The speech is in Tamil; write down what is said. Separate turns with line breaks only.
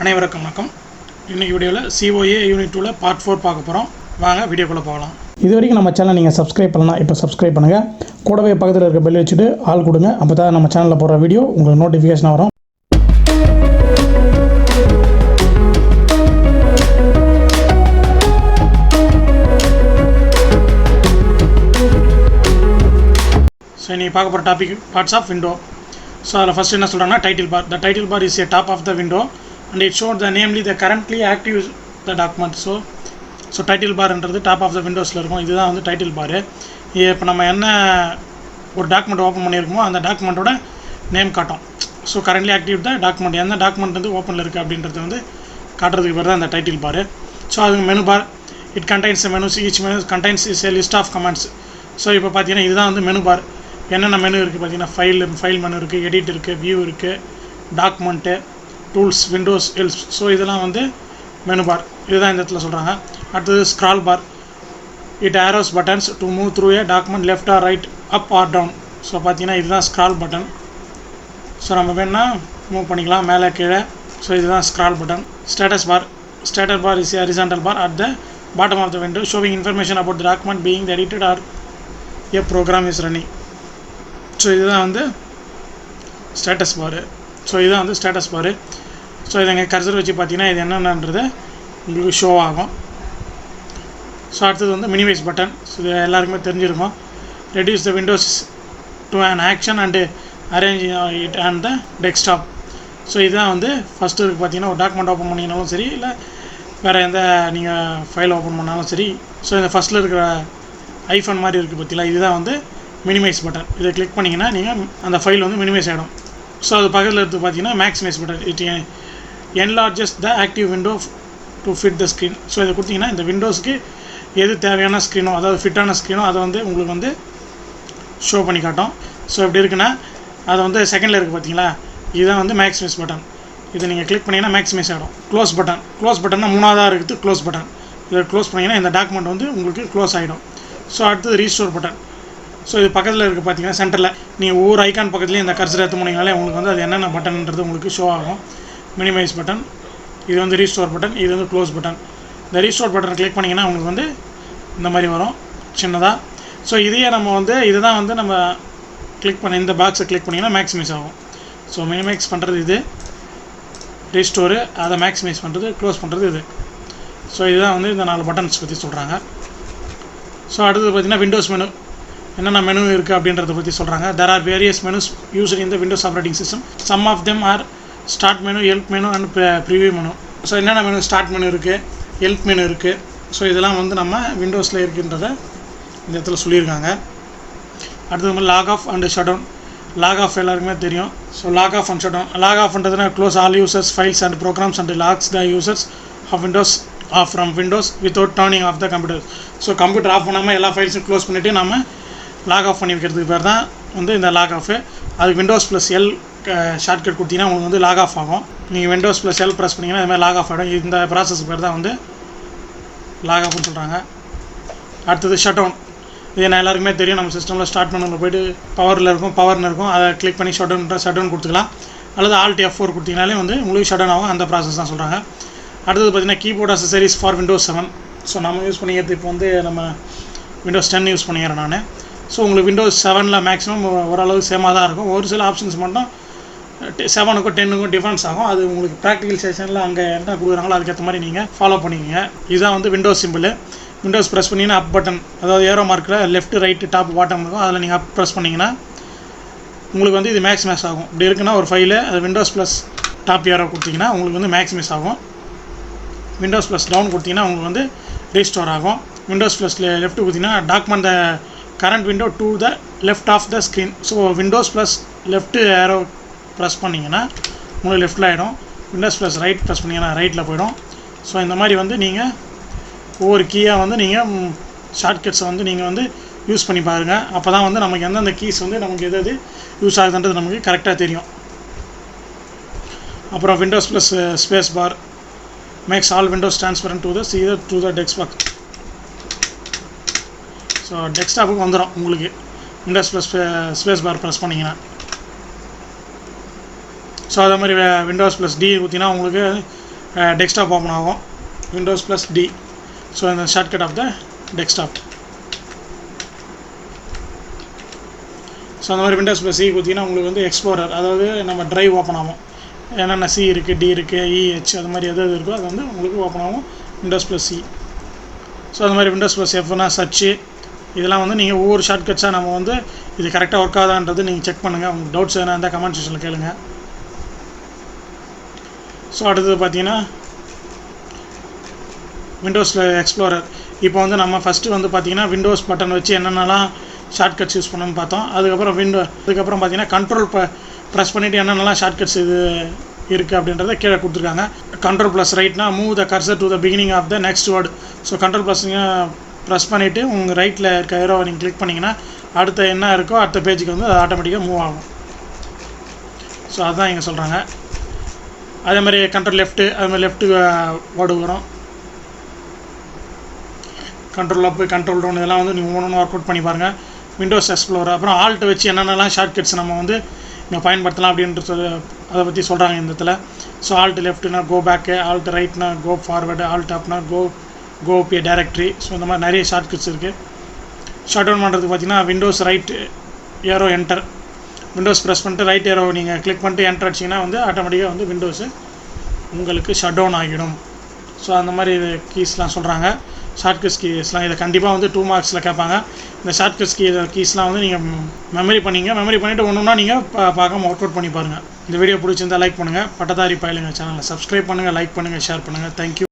அனைவருக்கும் வணக்கம். இன்னைக்கு வீடியோவில் COA யூனிட் 2ல பார்ட் 4 பார்க்க போகிறோம். வாங்க வீடியோக்குள்ளே போகலாம்.
இது வரைக்கும் நம்ம சேனல் நீங்கள் சப்ஸ்கிரைப் பண்ணலாம். இப்போ சப்ஸ்கிரைப் பண்ணுங்கள். கூடவே பக்கத்தில் இருக்க பெல் வச்சுட்டு ஆல் கொடுங்க. அப்போ தான் நம்ம சேனலில் போடுற வீடியோ உங்களுக்கு நோட்டிஃபிகேஷன் வரும்.
ஸோ நீங்கள் பார்க்க போகிற topic parts of window. So அதில் ஃபஸ்ட் என்ன சொல்கிறாங்கன்னா title bar. The title bar is a top of the window and it showed the namely the currently active the document. So title பார்ன்றது டாப் ஆஃப் த விண்டோஸில் இருக்கும். இதுதான் வந்து டைட்டில் பாரு. இப்போ நம்ம என்ன ஒரு டாக்குமெண்ட் ஓப்பன் பண்ணியிருக்கோமோ அந்த டாக்குமெண்ட்டோட நேம் காட்டும். So currently active the document, எந்த டாக்குமெண்ட் வந்து ஓப்பனில் இருக்குது அப்படின்றது வந்து காட்டுறதுக்கு பேர் தான் அந்த டைட்டில் பாரு. ஸோ அதுக்கு menu bar. It contains menus. Each menu contains is a list of comments. So இப்போ பார்த்தீங்கன்னா இதுதான் வந்து மெனு பார். என்னென்ன மெனு இருக்குது பார்த்தீங்கன்னா ஃபைல் மெனு இருக்குது, எடிட் இருக்குது, வியூ இருக்குது, document, tools, windows, else. So இதெல்லாம் வந்து மெனு பார். இதுதான் இந்த இடத்துல சொல்கிறாங்க. அடுத்தது scroll bar. It arrows buttons to move through a document left or right, up or down. So பார்த்தீங்கன்னா இதுதான் ஸ்க்ரால் பட்டன். ஸோ நம்ம வேணா மூவ் பண்ணிக்கலாம் மேலே கீழே. ஸோ இதுதான் scroll button. Status bar. Status bar is a horizontal bar at the bottom of the window showing information about the document being edited or a program is running. So இதுதான் வந்து ஸ்டேட்டஸ் பாரு. ஸோ இதுதான் வந்து ஸ்டேட்டஸ் பாரு. ஸோ இதை எங்கள் கர்சர் வச்சு பார்த்தீங்கன்னா இது என்னென்னன்றது உங்களுக்கு ஷோ ஆகும். ஸோ அடுத்தது வந்து மினிமைஸ் பட்டன். ஸோ இது எல்லாருக்குமே தெரிஞ்சிருக்கும். Reduce the Windows to an action and arrange it and the desktop. So இதுதான் வந்து ஃபஸ்ட்டு இருக்குது பார்த்தீங்கன்னா ஒரு டாக்குமெண்ட் ஓப்பன் பண்ணிங்கனாலும் சரி, இல்லை வேறு எந்த நீங்கள் ஃபைல் ஓப்பன் பண்ணாலும் சரி. ஸோ இந்த ஃபஸ்ட்டில் இருக்கிற ஐஃபோன் மாதிரி இருக்குது பார்த்தீங்களா, இதுதான் வந்து மினிமைஸ் பட்டன். இதை கிளிக் பண்ணிங்கன்னா நீங்கள் அந்த ஃபைல் வந்து மினிமைஸ் ஆகிடும். ஸோ அது பக்கத்தில் எடுத்து பார்த்தீங்கன்னா maximise button. It enlarges the active window to fit the screen. So இதை கொடுத்தீங்கன்னா இந்த விண்டோஸ்க்கு எது தேவையான ஸ்க்ரீனோ, அதாவது ஃபிட்டான ஸ்க்ரீனோ அதை வந்து உங்களுக்கு வந்து ஷோ பண்ணி காட்டும். ஸோ எப்படி இருக்குன்னா அதை வந்து செகண்டில் இருக்குது பார்த்தீங்களா, இதுதான் வந்து மேக்ஸிமைஸ் பட்டன். இதை நீங்கள் கிளிக் பண்ணிங்கன்னா மேக்ஸிமைஸ் ஆகிடும். Close button. க்ளோஸ் பட்டன்னா மூணாவதாக இருக்குது க்ளோஸ் பட்டன். இதை க்ளோஸ் பண்ணிங்கன்னா இந்த டாக்குமெண்ட் வந்து உங்களுக்கு க்ளோஸ் ஆகிடும். ஸோ அடுத்தது ரீஸ்டோர் பட்டன். ஸோ இது பக்கத்தில் இருக்குது பார்த்தீங்கன்னா சென்டரில் நீங்கள் ஒவ்வொரு ஐக்கான் பக்கத்துலேயும் இந்த கர்சர் எடுத்து போனீங்கனாலே உங்களுக்கு வந்து அது என்னென்ன பட்டன்ன்றது உங்களுக்கு ஷோ ஆகும். மினிமைஸ் பட்டன், இது வந்து ரீஸ்டோர் பட்டன், இது வந்து க்ளோஸ் பட்டன். இந்த ரீஸ்டோர் பட்டன் கிளிக் பண்ணிங்கன்னா உங்களுக்கு வந்து இந்த மாதிரி வரும் சின்னதாக. ஸோ இதையே நம்ம வந்து இதுதான் வந்து நம்ம கிளிக் பண்ண இந்த பாக்ஸை கிளிக் பண்ணிங்கன்னா மேக்ஸிமைஸ் ஆகும். ஸோ மினிமைஸ் பண்ணுறது இது, ரீஸ்டோரு, அதை மேக்ஸிமைஸ் பண்ணுறது, க்ளோஸ் பண்ணுறது இது. ஸோ இதுதான் வந்து இந்த 4 பட்டன்ஸ் பற்றி சொல்கிறாங்க. ஸோ அடுத்தது பார்த்திங்கன்னா விண்டோஸ் மெனு. என்னென்ன மெனு இருக்குது அப்படின்றத பற்றி சொல்கிறாங்க. There are various menus used in the Windows operating system. Some of them are start menu, help menu and preview menu. So என்னென்ன மெனு? ஸ்டார்ட் மெனு இருக்குது, ஹெல்ப் மெனு இருக்குது. ஸோ இதெல்லாம் வந்து நம்ம விண்டோஸில் இருக்குன்றதை இந்த இடத்துல சொல்லியிருக்காங்க. அடுத்தது மாதிரி log off and shut down. Log off எல்லாருக்குமே தெரியும். So log off and shut down. Log ஆஃப்ன்றதுனா close all users files and programs and locks the users of Windows off from Windows without turning off the computer. So computer off பண்ணாமல் எல்லா ஃபைல்ஸும் க்ளோஸ் பண்ணிவிட்டு நம்ம லாக் ஆஃப் பண்ணி வைக்கிறதுக்கு பேர் தான் வந்து இந்த லாக் ஆஃபு. அதுக்கு விண்டோஸ் ப்ளஸ் எல் ஷார்ட்கட் கொடுத்தீங்கன்னா உங்களுக்கு வந்து லாக் ஆஃப் ஆகும். நீங்கள் விண்டோஸ் ப்ளஸ் எல் ப்ரெஸ் பண்ணிங்கன்னா இது மாதிரி லாக் ஆஃப் ஆகிடும். இந்த ப்ராசஸ் பேர் தான் வந்து லாக் ஆஃப்னு சொல்கிறாங்க. அடுத்தது ஷட் டவுன். இது நான் எல்லாருக்குமே தெரியும். நம்ம சிஸ்டமில் ஸ்டார்ட் பண்ணல போய்ட்டு பவர்னு இருக்கும், அதை கிளிக் பண்ணி ஷட் டவுன் கொடுத்துக்கலாம். அல்லது Alt F4 கொடுத்தீங்கனாலே வந்து உங்களுக்கு ஷட் டவுன் ஆகும். அந்த ப்ராசஸ் தான் சொல்கிறாங்க. அடுத்தது பார்த்திங்கன்னா கீபோர்ட் அசசரிஸ் ஃபார் விண்டோஸ் 7. ஸோ நம்ம யூஸ் பண்ணிக்கிறது இப்போ வந்து நம்ம விண்டோஸ் 10 யூஸ் பண்ணிக்கிறேன் நான். ஸோ உங்களுக்கு விண்டோஸ் 7ல் மேக்ஸிமம் ஓரளவு சேமாக தான் இருக்கும். ஒரு சில ஆப்ஷன்ஸ் மட்டும் 7க்கும் 10க்கும் டிஃப்ரென்ஸ் ஆகும். அது உங்களுக்கு ப்ராக்டிக்கல் செஷனில் அங்கே என்ன கொடுக்குறாங்களோ அதுக்கேற்ற மாதிரி நீங்கள் ஃபாலோ பண்ணிக்கோங்க. இதுதான் வந்து விண்டோஸ் சிம்பிள். விண்டோஸ் ப்ரெஸ் பண்ணிங்கன்னா அப் பட்டன், அதாவது ஏரோ மார்க்கில் லெஃப்ட் ரைட்டு டாப் பாட்டம் இருக்கும், அதில் நீங்கள் அப் ப்ரெஸ் பண்ணிங்கன்னா உங்களுக்கு வந்து இது மேக்ஸிமைஸ் ஆகும். இப்படி இருக்குன்னா ஒரு ஃபைலு அது விண்டோஸ் ப்ளஸ் டாப் ஏரோ கொடுத்தீங்கன்னா உங்களுக்கு வந்து மேக்ஸிமைஸ் ஆகும். விண்டோஸ் ப்ளஸ் டவுன் கொடுத்தீங்கன்னா உங்களுக்கு வந்து ரீஸ்டோர் ஆகும். விண்டோஸ் ப்ளஸ் லெஃப்ட் கொடுத்தீங்கன்னா document the current window to the left of the screen. So Windows plus left arrow press பண்ணிங்கன்னா உங்களுக்கு லெஃப்ட்டில் ஆகிடும். விண்டோஸ் ப்ளஸ் ரைட் ப்ரெஸ் பண்ணிங்கன்னா ரைட்டில் போய்டும். ஸோ இந்த மாதிரி வந்து நீங்கள் ஒவ்வொரு கீயாக வந்து நீங்கள் ஷார்ட்கட்ஸை வந்து நீங்கள் வந்து யூஸ் பண்ணி பாருங்கள். அப்போ தான் வந்து நமக்கு எந்தெந்த கீஸ் வந்து நமக்கு எது யூஸ் ஆகுதுன்றது நமக்கு கரெக்டாக தெரியும். அப்புறம் Windows plus space bar makes all Windows transparent to the desktop. So டெஸ்க்டாப்புக்கு வந்துடும் உங்களுக்கு Windows plus space bar press பண்ணிங்கன்னா. ஸோ அதே மாதிரி விண்டோஸ் ப்ளஸ் டி ஊற்றினா உங்களுக்கு டெஸ்க்டாப் ஓப்பன் ஆகும். Windows plus D. ஸோ இந்த shortcut of the desktop. So அந்த மாதிரி விண்டோஸ் ப்ளஸ் சி கொடுத்தீங்கன்னா உங்களுக்கு வந்து எக்ஸ்ப்ளோரர், அதாவது நம்ம ட்ரைவ் ஓப்பன் ஆகும். என்னென்ன சி இருக்குது, டி இருக்குது, இஹெச் அது மாதிரி எது இருக்கோ அது வந்து உங்களுக்கு ஓப்பன் ஆகும் விண்டோஸ் ப்ளஸ் சி. ஸோ அது மாதிரி விண்டோஸ் ப்ளஸ் எஃப்னா சர்ச்சு, இதெல்லாம் வந்து நீங்கள் ஒவ்வொரு ஷார்ட்கட்ஸாக நம்ம வந்து இது கரெக்டாக ஒர்க் ஆகுதான்றது நீங்கள் செக் பண்ணுங்கள். உங்களுக்கு டவுட்ஸ் எதனா இருந்தால் கமெண்ட் செக்ஷனில் கேளுங்க. ஸோ அடுத்தது பார்த்தீங்கன்னா விண்டோஸில் எக்ஸ்ப்ளோரர். இப்போ வந்து நம்ம ஃபஸ்ட்டு வந்து பார்த்தீங்கன்னா விண்டோஸ் பட்டன் வச்சு என்னென்னலாம் ஷார்ட்கட்ஸ் யூஸ் பண்ணணும்னு பார்த்தோம். அதுக்கப்புறம் பார்த்தீங்கன்னா கண்ட்ரோல் ப்ரெஸ் பண்ணிவிட்டு என்னென்னலாம் ஷார்ட்கட்ஸ் இது இருக்குது அப்படின்றத கீழே கொடுத்துருக்காங்க. கண்ட்ரோல் ப்ளஸ் ரைட்னா move the cursor to the beginning of the next word. So control press பண்ணிவிட்டு உங்கள் ரைட்டில் இருக்க ஏரோவை நீங்கள் கிளிக் பண்ணிங்கன்னா அடுத்த என்ன இருக்கோ அடுத்த பேஜுக்கு வந்து அது ஆட்டோமேட்டிக்காக மூவ் ஆகும். ஸோ அதுதான் இங்கே சொல்கிறாங்க. அதே மாதிரி கண்ட்ரோல் லெஃப்ட்டு, அது மாதிரி லெஃப்ட்டு வேர்டு வரும். கண்ட்ரோல் அப், கண்ட்ரோல் டவுன் இதெல்லாம் வந்து நீங்கள் ஒன்று ஒர்க் அவுட் பண்ணி பாருங்கள். விண்டோஸ் எக்ஸ்ப்ளோரர் அப்புறம் ஆல்ட் வச்சு என்னென்னலாம் ஷார்ட்கட்ஸ் நம்ம வந்து இங்கே பயன்படுத்தலாம் அப்படின்ற அதை பற்றி சொல்கிறாங்க இந்த இடத்துல. ஸோ ஆல்ட் லெஃப்ட்னா கோ பேக்கு, ஆல்ட் ரைட்னா கோ ஃபார்வேர்டு, ஆல்ட் அப்னா கோ பி டைரக்டரி. ஸோ இந்த மாதிரி நிறைய ஷார்ட்கட்ஸ் இருக்குது. ஷட் டவுன் பண்ணுறதுக்கு பார்த்தீங்கன்னா Windows right aero enter, Windows press பண்ணிட்டு ரைட் ஏரோ நீங்கள் கிளிக் பண்ணிட்டு என்டர் அடிச்சிங்கன்னா வந்து ஆட்டோமேட்டிக்காக வந்து விண்டோஸு உங்களுக்கு ஷட் டவுன் ஆகிடும். ஸோ அந்த மாதிரி கீஸ்லாம் சொல்கிறாங்க. ஷார்ட்கட்ஸ் கீஸ்லாம் இதை கண்டிப்பாக வந்து 2 மார்க்ஸில் கேட்பாங்க. இந்த ஷார்ட்கட்ஸ் கீஸ்லாம் வந்து நீங்கள் மெமரி பண்ணிவிட்டு ஒன்றுனா நீங்கள் பார்க்காம ஒர்க் அவுட் பண்ணி பாருங்கள். இந்த வீடியோ பிடிச்சிருந்தால் லைக் பண்ணுங்கள். பட்டதாரி பயலுங்க சேனலை சப்ஸ்கிரைப் பண்ணுங்கள், லைக் பண்ணுங்கள், ஷேர் பண்ணுங்கள். தேங்க்யூ.